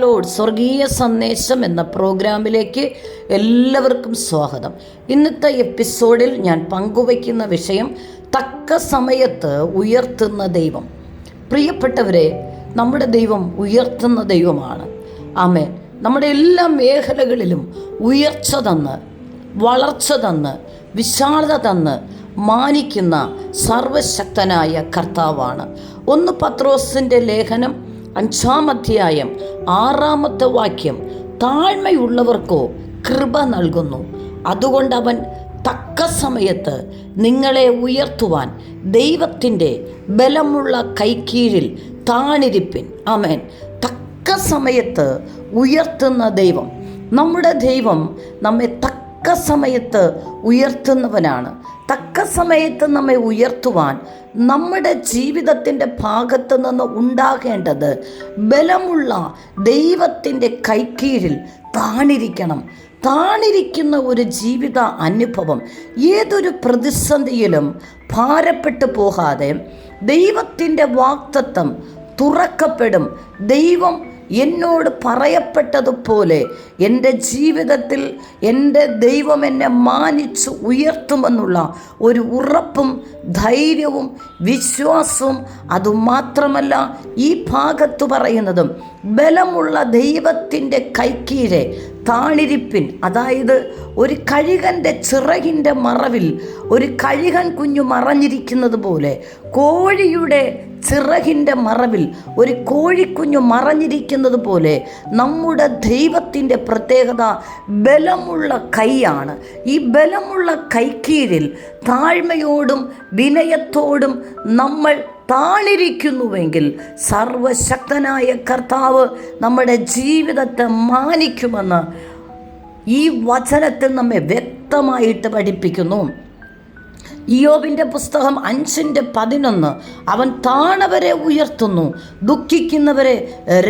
Load സ്വർഗീയ സന്ദേശം എന്ന പ്രോഗ്രാമിലേക്ക് എല്ലാവർക്കും സ്വാഗതം. ഇന്നത്തെ എപ്പിസോഡിൽ ഞാൻ പങ്കുവയ്ക്കുന്ന വിഷയം തക്ക സമയത്ത് ഉയർത്തുന്ന ദൈവം. പ്രിയപ്പെട്ടവരെ, നമ്മുടെ ദൈവം ഉയർത്തുന്ന ദൈവമാണ്. ആമേൻ. നമ്മുടെ എല്ലാ മേഖലകളിലും ഉയർച്ച തന്ന്, വളർച്ച തന്ന്, വിശാലത തന്ന് മാനിക്കുന്ന സർവശക്തനായ കർത്താവാണ്. 1 പത്രോസിൻ്റെ ലേഖനം 5-ാം അധ്യായം 6-ാമത്തെ വാക്യം, താഴ്മയുള്ളവർക്കോ കൃപ നൽകുന്നു, അതുകൊണ്ട് അവൻ തക്ക സമയത്ത് നിങ്ങളെ ഉയർത്തുവാൻ ദൈവത്തിൻ്റെ ബലമുള്ള കൈക്കീഴിൽ താണിരിപ്പിൻ. ആമേൻ. തക്ക സമയത്ത് ഉയർത്തുന്ന ദൈവം. നമ്മുടെ ദൈവം നമ്മെ തക്ക സമയത്ത് ഉയർത്തുന്നവനാണ്. തക്ക സമയത്ത് നമ്മെ ഉയർത്തുവാൻ നമ്മുടെ ജീവിതത്തിൻ്റെ ഭാഗത്ത് നിന്ന് ഉണ്ടാകേണ്ടത് ബലമുള്ള ദൈവത്തിൻ്റെ കൈക്കീഴിൽ താണിരിക്കണം. താണിരിക്കുന്ന ഒരു ജീവിത അനുഭവം. ഏതൊരു പ്രതിസന്ധിയിലും ഭാരപ്പെട്ടു പോകാതെ ദൈവത്തിൻ്റെ വാഗ്ദത്തം തുറക്കപ്പെടും. ദൈവം എന്നോട് പറയപ്പെട്ടതുപോലെ എൻ്റെ ജീവിതത്തിൽ എൻ്റെ ദൈവം എന്നെ മാനിച്ച് ഉയർത്തുമെന്നുള്ള ഒരു ഉറപ്പും ധൈര്യവും വിശ്വാസവും, അതുമാത്രമല്ല ഈ ഭാഗത്ത് പറയുന്നതും ബലമുള്ള ദൈവത്തിൻ്റെ കൈക്കീഴെ താണിരിപ്പിൻ. അതായത് ഒരു കഴുകൻ്റെ ചിറകിൻ്റെ മറവിൽ ഒരു കഴുകൻ കുഞ്ഞു മറഞ്ഞിരിക്കുന്നത് പോലെ, കോഴിയുടെ ചിറകിൻ്റെ മറവിൽ ഒരു കോഴിക്കുഞ്ഞു മറഞ്ഞിരിക്കുന്നത് പോലെ നമ്മുടെ ദൈവത്തിൻ്റെ പ്രത്യേകത ബലമുള്ള കൈയാണ്. ഈ ബലമുള്ള കൈക്കീഴിൽ താഴ്മയോടും വിനയത്തോടും നമ്മൾ താണിരിക്കുന്നുവെങ്കിൽ സർവശക്തനായ കർത്താവ് നമ്മുടെ ജീവിതത്തെ മാനിക്കുമെന്ന് ഈ വചനത്തിൽ നമ്മെ വ്യക്തമായിട്ട് പഠിപ്പിക്കുന്നു. ഇയ്യോബിൻ്റെ പുസ്തകം 5:11, അവൻ താണവരെ ഉയർത്തുന്നു, ദുഃഖിക്കുന്നവരെ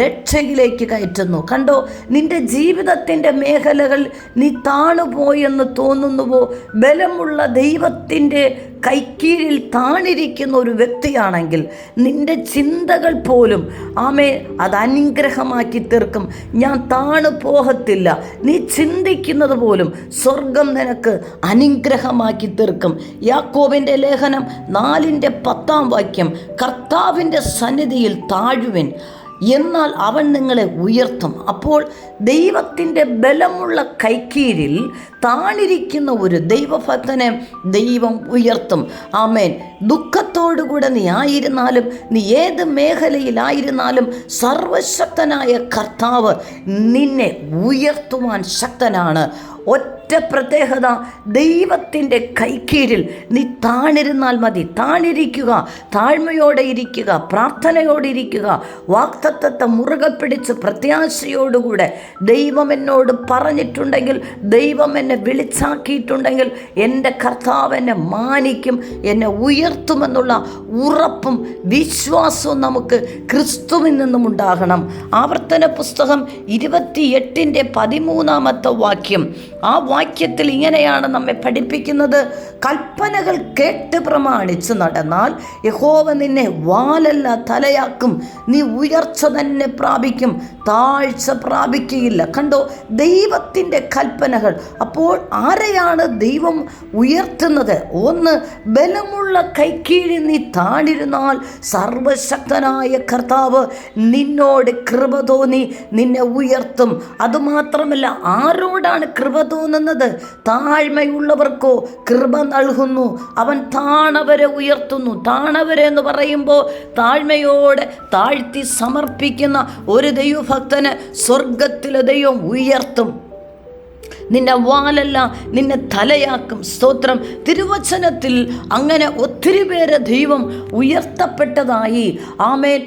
രക്ഷയിലേക്ക് കയറ്റുന്നു. കണ്ടോ, നിന്റെ ജീവിതത്തിൻ്റെ മേഖലകൾ നീ താണുപോയെന്ന് തോന്നുന്നുവോ? ബലമുള്ള ദൈവത്തിൻ്റെ കൈക്കീഴിൽ താണിരിക്കുന്ന ഒരു വ്യക്തിയാണെങ്കിൽ നിന്റെ ചിന്തകൾ പോലും അത് അനുഗ്രഹമാക്കി തീർക്കും. ഞാൻ താണു പോകത്തില്ല. നീ ചിന്തിക്കുന്നത് പോലും സ്വർഗം നിനക്ക് അനുഗ്രഹമാക്കി തീർക്കും. യാക്കോബിൻ്റെ ലേഖനം 4:10 വാക്യം, കർത്താവിൻ്റെ സന്നിധിയിൽ താഴുവിൻ, എന്നാൽ അവൻ നിങ്ങളെ ഉയർത്തും. അപ്പോൾ ദൈവത്തിൻ്റെ ബലമുള്ള കൈക്കീഴിൽ താണിരിക്കുന്ന ഒരു ദൈവഭക്തനെ ദൈവം ഉയർത്തും. ആമേൻ. ദുഃഖത്തോടുകൂടെ നീ ആയിരുന്നാലും, നീ ഏത് മേഖലയിലായിരുന്നാലും സർവശക്തനായ കർത്താവ് നിന്നെ ഉയർത്തുവാൻ ശക്തനാണ്. ഒറ്റ പ്രത്യേകത, ദൈവത്തിൻ്റെ കൈക്കീഴിൽ നീ താണിരുന്നാൽ മതി. താണിരിക്കുക, താഴ്മയോടെ ഇരിക്കുക, പ്രാർത്ഥനയോടെ ഇരിക്കുക, വാഗ്ദത്തത്തെ മുറുകെ പിടിച്ച് പ്രത്യാശയോടുകൂടെ ദൈവം എന്നോട് പറഞ്ഞിട്ടുണ്ടെങ്കിൽ, ദൈവം എന്നെ വിളിച്ചാക്കിയിട്ടുണ്ടെങ്കിൽ എൻ്റെ കർത്താവ് എന്നെ മാനിക്കും, എന്നെ ഉയർത്തുമെന്നുള്ള ഉറപ്പും വിശ്വാസവും നമുക്ക് ക്രിസ്തുവിൽ നിന്നും ഉണ്ടാകണം. ആവർത്തന പുസ്തകം 28:13 വാക്യം, ആ വാക്യത്തിൽ ഇങ്ങനെയാണ് നമ്മെ പഠിപ്പിക്കുന്നത്, കൽപ്പനകൾ കേട്ട് പ്രമാണിച്ച് നടന്നാൽ യഹോവ നിന്നെ വാലല്ല തലയാക്കും, നീ ഉയർച്ച തന്നെ പ്രാപിക്കും, താഴ്ച പ്രാപിക്കുകയില്ല. കണ്ടോ, ദൈവത്തിൻ്റെ കൽപ്പനകൾ. അപ്പോൾ ആരെയാണ് ദൈവം ഉയർത്തുന്നത്? ഒന്ന്, ബലമുള്ള കൈക്കീഴിൽ നീ താണിരുന്നാൽ സർവശക്തനായ കർത്താവ് നിന്നോട് കൃപ തോന്നി നിന്നെ ഉയർത്തും. അതുമാത്രമല്ല, ആരോടാണ് കൃപ തോന്നുന്നത്? താഴ്മയുള്ളവർക്കോ കൃപ നൽകുന്നു. അവൻ താണവരെ ഉയർത്തുന്നു. താണവരെ എന്ന് പറയുമ്പോൾ താഴ്മയോടെ താഴ്ത്തി സമർപ്പിക്കുന്ന ഒരു ദൈവഭക്തന് സ്വർഗത്തിലെ ദൈവം ഉയർത്തും. നിന്നെ വാലല്ല, നിന്നെ തലയാക്കും. സ്തോത്രം. തിരുവചനത്തിൽ അങ്ങനെ ഒത്തിരി പേരെ ദൈവം ഉയർത്തപ്പെട്ടതായി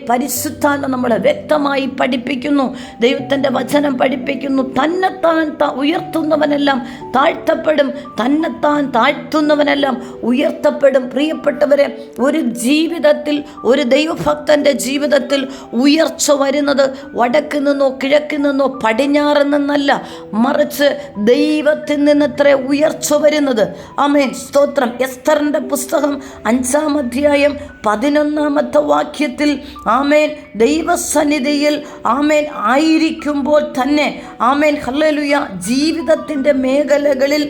പരിശുദ്ധാത്മ നമ്മളെ വ്യക്തമായി പഠിപ്പിക്കുന്നു. ദൈവത്തിൻ്റെ വചനം പഠിപ്പിക്കുന്നു, തന്നെത്താൻ ഉയർത്തുന്നവനെല്ലാം താഴ്ത്തപ്പെടും, തന്നെത്താൻ താഴ്ത്തുന്നവനെല്ലാം ഉയർത്തപ്പെടും. പ്രിയപ്പെട്ടവരെ, ഒരു ജീവിതത്തിൽ, ഒരു ദൈവഭക്തൻ്റെ ജീവിതത്തിൽ ഉയർച്ച വരുന്നത് വടക്ക് നിന്നോ കിഴക്ക് നിന്നോ പടിഞ്ഞാറ് നിന്നല്ല, മറിച്ച് ദൈവത്തിൽ നിന്നത്ര ഉയർച്ച വരുന്നത്. ആമേൻ, സ്തോത്രം. എസ്തറിൻ്റെ പുസ്തകം 5-ാം അധ്യായം 11-ാമത്തെ വാക്യത്തിൽ ആമേൻ ദൈവസന്നിധിയിൽ ആമേൻ ആയിരിക്കുമ്പോൾ തന്നെ ആമേൻ ഹല്ലേലൂയ ജീവിതത്തിൻ്റെ മേഖലകളിൽ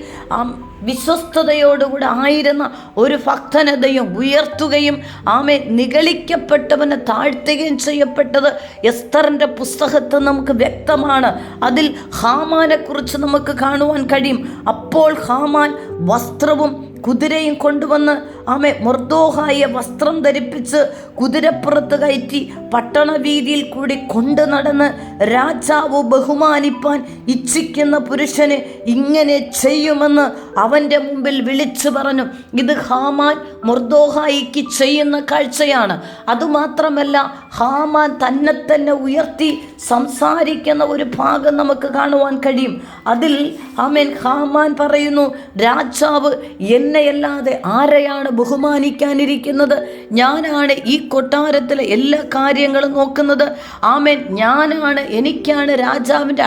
വിശ്വസ്തയോടുകൂടെ ആയിരുന്ന ഒരു ഭക്തനതയും ഉയർത്തുകയും ആമേൻ നിഗളിക്കപ്പെട്ടവനെ താഴ്ത്തുകയും ചെയ്യപ്പെട്ടത് എസ്തറിൻ്റെ പുസ്തകത്തിൽ നമുക്ക് വ്യക്തമാണ്. അതിൽ ഹാമാനെക്കുറിച്ച് നമുക്ക് കാണുവാൻ കഴിയും. അപ്പോൾ ഹാമാൻ വസ്ത്രവും കുതിരയും കൊണ്ടുവന്ന് മൊർദോഖായിയെ വസ്ത്രം ധരിപ്പിച്ച് കുതിരപ്പുറത്ത് കയറ്റി പട്ടണവീതിയിൽ കൂടി കൊണ്ടു നടന്ന് രാജാവ് ബഹുമാനിപ്പാൻ ഇച്ഛിക്കുന്ന പുരുഷന് ഇങ്ങനെ ചെയ്യുമെന്ന് അവൻ്റെ മുമ്പിൽ വിളിച്ചു പറഞ്ഞു. ഇത് ഹാമാൻ മൊർദോഖായിക്ക് ചെയ്യുന്ന കാഴ്ചയാണ്. അതുമാത്രമല്ല, ഹാമാൻ തന്നെ ഉയർത്തി സംസാരിക്കുന്ന ഒരു ഭാഗം നമുക്ക് കാണുവാൻ കഴിയും. അതിൽ ഹാമാൻ പറയുന്നു, രാജാവ് എന്നെയല്ലാതെ ആരെയാണ് ബഹുമാനിക്കാനിരിക്കുന്നത്? ഞാനാണ് ഈ കൊട്ടാരത്തിലെ എല്ലാ കാര്യങ്ങളും നോക്കുന്നത്. എനിക്കാണ് രാജാവിൻ്റെ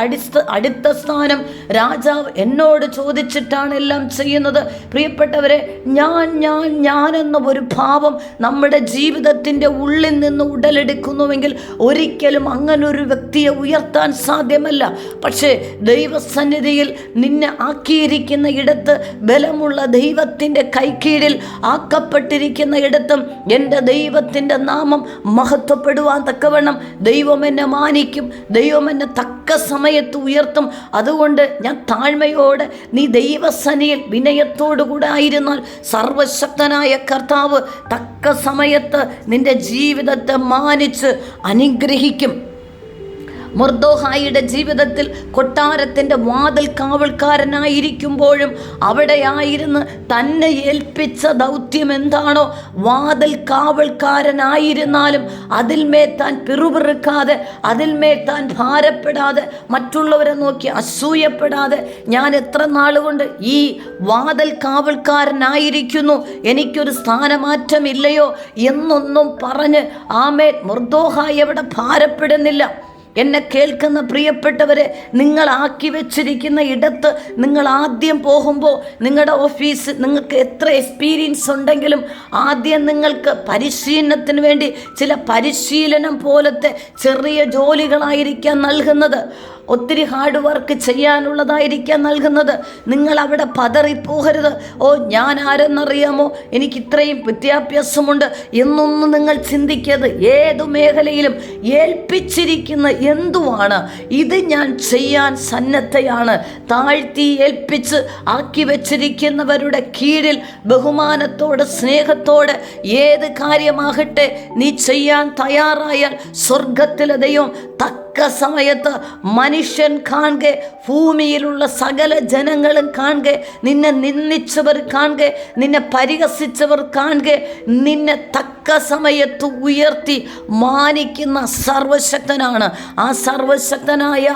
അടുത്ത സ്ഥാനം. രാജാവ് എന്നോട് ചോദിച്ചിട്ടാണ് എല്ലാം ചെയ്യുന്നത്. പ്രിയപ്പെട്ടവരെ, ഞാൻ എന്ന ഒരു ഭാവം നമ്മുടെ ജീവിതത്തിൻ്റെ ഉള്ളിൽ നിന്ന് ഉടലെടുക്കുന്നുവെങ്കിൽ ഒരിക്കലും അങ്ങനൊരു വ്യക്തിയെ ഉയർത്താൻ സാധ്യമല്ല. പക്ഷേ ദൈവസന്നിധിയിൽ നിന്നെ ആക്കിയിരിക്കുന്ന ഇടത്ത്, ബലമുള്ള ദൈവത്തിൻ്റെ കൈക്കീഴിൽ ആക്കപ്പെട്ടിരിക്കുന്ന ഇടത്തും എൻ്റെ ദൈവത്തിൻ്റെ നാമം മഹത്വപ്പെടുവാൻ തക്കവണ്ണം ദൈവം എന്നെ മാനിക്കും. ദൈവം എന്നെ തക്ക സമയത്ത് ഉയർത്തും. അതുകൊണ്ട് ഞാൻ താഴ്മയോടെ നീ ദൈവസന്നിധിയിൽ വിനയത്തോടു കൂടെ ആയിരുന്നാൽ സർവശക്തനായ കർത്താവ് തക്ക സമയത്ത് നിന്റെ ജീവിതത്തെ മാനിച്ച് അനുഗ്രഹിക്കും. മൊർദോഖായിയുടെ ജീവിതത്തിൽ കൊട്ടാരത്തിൻ്റെ വാതിൽ കാവൽക്കാരനായിരിക്കുമ്പോഴും അവിടെയായിരുന്ന് തന്നെ ഏൽപ്പിച്ച ദൗത്യം എന്താണോ, വാതിൽ കാവൽക്കാരനായിരുന്നാലും അതിൽമേൽ താൻ പിറുപിറുക്കാതെ, അതിൽമേൽ താൻ ഭാരപ്പെടാതെ, മറ്റുള്ളവരെ നോക്കി അസൂയപ്പെടാതെ, ഞാൻ എത്ര നാളുകൊണ്ട് ഈ വാതിൽ കാവൽക്കാരനായിരിക്കുന്നു, എനിക്കൊരു സ്ഥാനമാറ്റമില്ലയോ എന്നൊന്നും പറഞ്ഞ് മൊർദോഖായി അവിടെ ഭാരപ്പെടുന്നില്ല. എന്നെ കേൾക്കുന്ന പ്രിയപ്പെട്ടവരെ, നിങ്ങളാക്കി വെച്ചിരിക്കുന്ന ഇടത്ത് നിങ്ങൾ ആദ്യം പോകുമ്പോൾ, നിങ്ങളുടെ ഓഫീസ് നിങ്ങൾക്ക് എത്ര എക്സ്പീരിയൻസ് ഉണ്ടെങ്കിലും ആദ്യം നിങ്ങൾക്ക് പരിശീലനത്തിന് വേണ്ടി ചില പരിശീലനം പോലത്തെ ചെറിയ ജോലികളായിരിക്കാം നൽകുന്നത്. ഒത്തിരി ഹാർഡ് വർക്ക് ചെയ്യാനുള്ളതായിരിക്കാം നൽകുന്നത്. നിങ്ങൾ അവിടെ പതറിപ്പോകരുത്. ഞാൻ ആരെന്നറിയാമോ, എനിക്ക് ഇത്രയും വിദ്യാഭ്യാസമുണ്ട് എന്നൊന്നും നിങ്ങൾ ചിന്തിക്കരുത്. ഏതു മേഖലയിലും ഏൽപ്പിച്ചിരിക്കുന്ന എന്തുവാണ്, ഇത് ഞാൻ ചെയ്യാൻ സന്നദ്ധയാണ്. താഴ്ത്തി ഏൽപ്പിച്ച് ആക്കി വെച്ചിരിക്കുന്നവരുടെ കീഴിൽ ബഹുമാനത്തോടെ, സ്നേഹത്തോടെ ഏത് കാര്യമാകട്ടെ നീ ചെയ്യാൻ തയ്യാറായാൽ സ്വർഗത്തിലെ ദൈവം തക്ക സമയത്ത് മനുഷ്യൻ കാണെ, ഭൂമിയിലുള്ള സകല ജനങ്ങളും കാണെ, നിന്നെ നിന്ദിച്ചവർ കാണെ, നിന്നെ പരിഹസിച്ചവർ കാണെ, നിന്നെ തക്ക സമയത്ത് ഉയർത്തി മാനിക്കുന്ന സർവശക്തനാണ്. ആ സർവശക്തനായ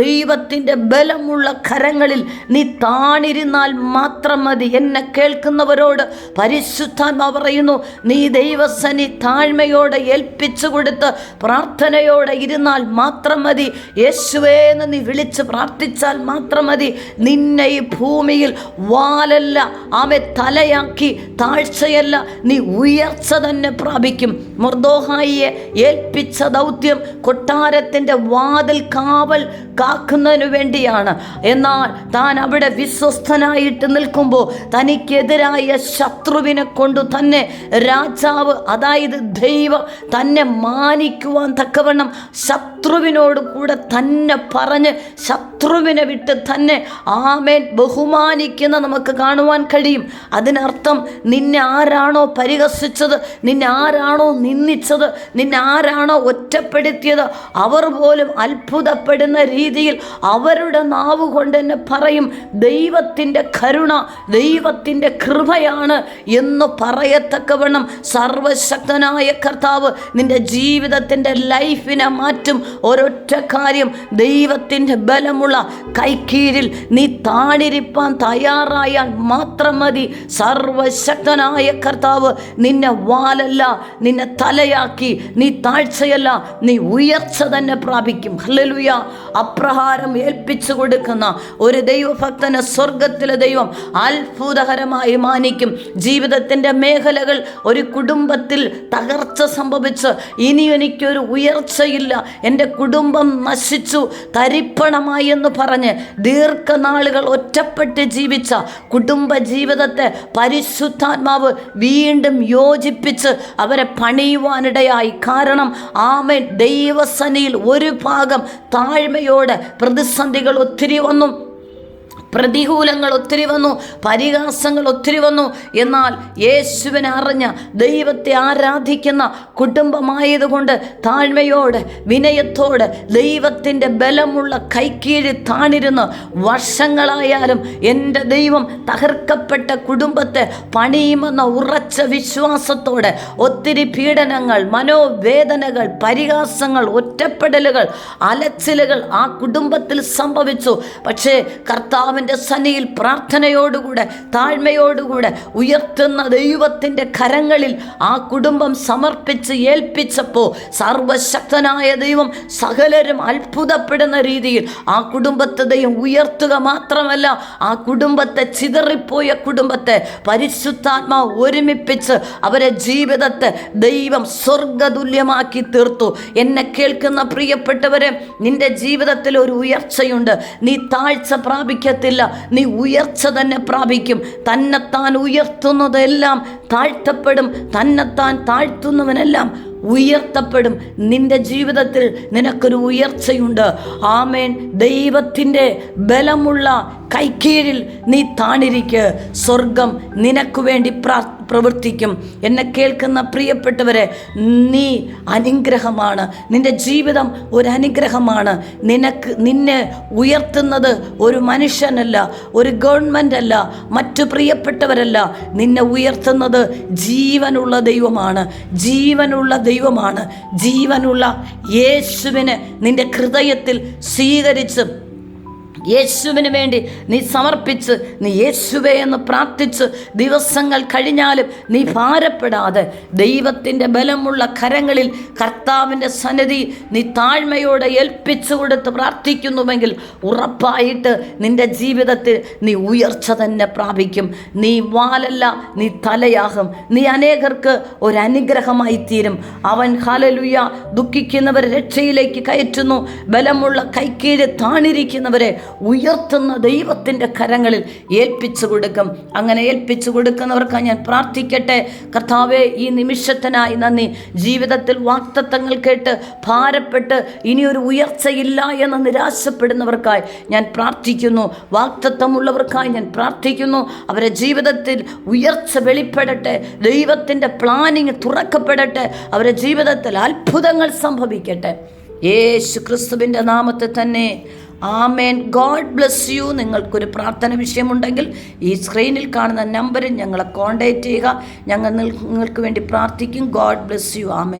ദൈവത്തിൻ്റെ ബലമുള്ള കരങ്ങളിൽ നീ താണിരുന്നാൽ മാത്രം മതി. എന്നെ കേൾക്കുന്നവരോട് പരിശുദ്ധാത്മാവ് പറയുന്നു, നീ ദൈവസന്നി താഴ്മയോടെ ഏൽപ്പിച്ചു കൊടുത്ത് പ്രാർത്ഥനയോടെ ഇരുന്നാൽ മാത്രം മതി. യേശുവേ എന്ന് നീ വിളിച്ച് പ്രാർത്ഥിച്ചാൽ മാത്രം മതി. നിന്നെ ഈ ഭൂമിയിൽ വാലല്ല തലയാക്കി, താഴ്ചയല്ല, നീ ഉയർച്ച തന്നെ പ്രാപിക്കും. മൊർദോഖായിയെ ഏൽപ്പിച്ച ദൗത്യം കൊട്ടാരത്തിൻ്റെ വാതിൽ കാവൽ കാക്കുന്നതിനു വേണ്ടിയാണ്. എന്നാൽ താൻ അവിടെ വിശ്വസ്തനായിട്ട് നിൽക്കുമ്പോൾ തനിക്കെതിരായ ശത്രുവിനെ കൊണ്ടു തന്നെ രാജാവ്, അതായത് ദൈവം തന്നെ മാനിക്കുവാൻ തക്കവണ്ണം ശത്രുവിനോട് കൂടെ തന്നെ പറഞ്ഞ് ശത്രുവിനെ വിട്ട് തന്നെ ബഹുമാനിക്കുന്ന നമുക്ക് കാണുവാൻ കഴിയും. അതിനർത്ഥം നിന്നെ ആരാണോ പരിഹസിച്ചത്, നിന്നെ ആരാണോ നിന്ദിച്ചത്, നിന്നെ ആരാണോ ഒറ്റപ്പെടുത്തിയത്, അവർ പോലും അത്ഭുതപ്പെടുന്ന രീതിയിൽ അവരുടെ നാവ് കൊണ്ട് തന്നെ പറയും, ദൈവത്തിൻ്റെ കരുണ, ദൈവത്തിൻ്റെ കൃപയാണ് എന്ന് പറയത്തക്കവണ്ണം സർവശക്തനായ കർത്താവ് നിന്റെ ജീവിതത്തിൻ്റെ ലൈഫിനെ മാറ്റും. ഒരൊറ്റ കാര്യം, ദൈവത്തിൻ്റെ ബലമുള്ള കൈക്കീഴിൽ നീ താണിരിപ്പാൻ തയ്യാറായാൽ മാത്രം മതി. സർവശക്തനായ കർത്താവ് നിന്നെ വാലല്ല, നിന്നെ തലയാക്കി. നീ താഴ്ചയല്ല, നീ ഉയർച്ച തന്നെ പ്രാപിക്കും. ഹല്ലേലൂയ. അപ്രകാരം ഏൽപ്പിച്ചു കൊടുക്കുന്ന ഒരു ദൈവഭക്തനെ സ്വർഗത്തിലെ ദൈവം അത്ഭുതകരമായി മാനിക്കും. ജീവിതത്തിൻ്റെ മേഖലകൾ, ഒരു കുടുംബത്തിൽ തകർച്ച സംഭവിച്ച് ഇനി എനിക്കൊരു ഉയർച്ചയില്ല, എൻ്റെ കുടുംബം നശിച്ചു, തരിപ്പണമായി എന്ന് പറഞ്ഞ് ദീർഘനാളുകൾ ഒറ്റപ്പെട്ട് ജീവിച്ച കുടുംബ ജീവിതത്തെ പരിശുദ്ധാത്മാവ് വീണ്ടും യോജിപ്പിച്ച് അവരെ പണിയുവാനിടയായി. കാരണം ആമേൻ, ദൈവസന്നിധിയിൽ ഒരു ഭാഗം താഴ്മയോടെ പ്രതിസന്ധികൾ ഒത്തിരി വന്നു, പ്രതികൂലങ്ങൾ ഒത്തിരി വന്നു, പരിഹാസങ്ങൾ ഒത്തിരി വന്നു. എന്നാൽ യേശുവിനെ അറിഞ്ഞ, ദൈവത്തെ ആരാധിക്കുന്ന കുടുംബമായതുകൊണ്ട് താഴ്മയോടെ വിനയത്തോടെ ദൈവത്തിൻ്റെ ബലമുള്ള കൈക്കീഴിൽ താണിരുന്ന് വർഷങ്ങളായാലും എൻ്റെ ദൈവം തകർക്കപ്പെട്ട കുടുംബത്തെ പണിയുമെന്ന ഉറച്ച വിശ്വാസത്തോടെ ഒത്തിരി പീഡനങ്ങൾ, മനോവേദനകൾ, പരിഹാസങ്ങൾ, ഒറ്റപ്പെടലുകൾ, അലച്ചിലുകൾ ആ കുടുംബത്തിൽ സംഭവിച്ചു. പക്ഷേ കർത്താവിൻ്റെ സന്നിധിയിൽ പ്രാർത്ഥനയോടുകൂടെ താഴ്മയോടുകൂടെ ഉയർത്തുന്ന ദൈവത്തിൻ്റെ കരങ്ങളിൽ ആ കുടുംബം സമർപ്പിച്ച് ഏൽപ്പിച്ചപ്പോൾ സർവശക്തനായ ദൈവം സകലരും അത്ഭുതപ്പെടുന്ന രീതിയിൽ ആ കുടുംബത്തെ ദൈവം ഉയർത്തുക മാത്രമല്ല, ആ കുടുംബത്തെ, ചിതറിപ്പോയ കുടുംബത്തെ പരിശുദ്ധാത്മാവ് ഒരുമിപ്പിച്ച് അവരെ ജീവിതത്തെ ദൈവം സ്വർഗതുല്യമാക്കി തീർത്തു. എന്നെ കേൾക്കുന്ന പ്രിയപ്പെട്ടവരെ, നിന്റെ ജീവിതത്തിൽ ഒരു ഉയർച്ചയുണ്ട്. നീ താഴ്ച പ്രാപിക്കത്തില്ല, നീ ഉയർച്ച തന്നെ പ്രാപിക്കും. തന്നെത്താൻ ഉയർത്തുന്നതെല്ലാം താഴ്ത്തപ്പെടും, തന്നെത്താൻ താഴ്ത്തുന്നവനെല്ലാം ഉയർത്തപ്പെടും. നിന്റെ ജീവിതത്തിൽ നിനക്കൊരു ഉയർച്ചയുണ്ട്. ആമേൻ. ദൈവത്തിൻ്റെ ബലമുള്ള കൈക്കീഴിൽ നീ താണിരിക്ക്. സ്വർഗം നിനക്ക് വേണ്ടി പ്രവർത്തിക്കും. എന്നെ കേൾക്കുന്ന പ്രിയപ്പെട്ടവരെ, നീ അനുഗ്രഹമാണ്. നിന്റെ ജീവിതം ഒരു അനുഗ്രഹമാണ്. നിന്നെ ഉയർത്തുന്നത് ഒരു മനുഷ്യനല്ല, ഒരു ഗവൺമെൻറ് അല്ല, മറ്റു പ്രിയപ്പെട്ടവരല്ല. നിന്നെ ഉയർത്തുന്നത് ജീവനുള്ള ദൈവമാണ്, ജീവനുള്ള ദൈവമാണ്. ജീവനുള്ള യേശുവിനെ നിന്റെ ഹൃദയത്തിൽ സ്വീകരിച്ച് യേശുവിന് വേണ്ടി നീ സമർപ്പിച്ച്, നീ യേശുവേ എന്ന് പ്രാർത്ഥിച്ച് ദിവസങ്ങൾ കഴിഞ്ഞാലും നീ ഭാരപ്പെടാതെ ദൈവത്തിൻ്റെ ബലമുള്ള കരങ്ങളിൽ കർത്താവിൻ്റെ സന്നിധി നീ താഴ്മയോടെ ഏൽപ്പിച്ചു കൊടുത്ത് പ്രാർത്ഥിക്കുന്നുവെങ്കിൽ ഉറപ്പായിട്ട് നിൻ്റെ ജീവിതത്തിൽ നീ ഉയർച്ച തന്നെ പ്രാപിക്കും. നീ വാലല്ല, നീ തലയാകും. നീ അനേകർക്ക് ഒരു അനുഗ്രഹമായി തീരും. അവൻ ഹല്ലേലൂയ ദുഃഖിക്കുന്നവരെ രക്ഷയിലേക്ക് കയറ്റുന്നു, ബലമുള്ള കൈക്കീഴിൽ താണിരിക്കുന്നവരെ ഉയർത്തുന്ന ദൈവത്തിൻ്റെ കരങ്ങളിൽ ഏൽപ്പിച്ചു കൊടുക്കും. അങ്ങനെ ഏൽപ്പിച്ചു കൊടുക്കുന്നവർക്കായി ഞാൻ പ്രാർത്ഥിക്കട്ടെ. കർത്താവേ, ഈ നിമിഷത്തിനായി നന്ദി. ജീവിതത്തിൽ വാഗ്ദത്തങ്ങൾ കേട്ട് ഭാരപ്പെട്ട് ഇനിയൊരു ഉയർച്ചയില്ല എന്ന് നിരാശപ്പെടുന്നവർക്കായി ഞാൻ പ്രാർത്ഥിക്കുന്നു. വാഗ്ദത്തമുള്ളവർക്കായി ഞാൻ പ്രാർത്ഥിക്കുന്നു. അവരുടെ ജീവിതത്തിൽ ഉയർച്ച വെളിപ്പെടട്ടെ, ദൈവത്തിൻ്റെ പ്ലാനിങ് തുറക്കപ്പെടട്ടെ, അവരുടെ ജീവിതത്തിൽ അത്ഭുതങ്ങൾ സംഭവിക്കട്ടെ. യേശു ക്രിസ്തുവിൻ്റെ നാമത്തിൽ തന്നെ ആമേൻ. God bless you. നിങ്ങൾക്കൊരു പ്രാർത്ഥന വിഷയമുണ്ടെങ്കിൽ ഈ സ്ക്രീനിൽ കാണുന്ന നമ്പറിൽ ഞങ്ങളെ കോൺടാക്റ്റ് ചെയ്യുക. ഞങ്ങൾ നിങ്ങൾക്ക് വേണ്ടി പ്രാർത്ഥിക്കും. God bless you. ആമേൻ.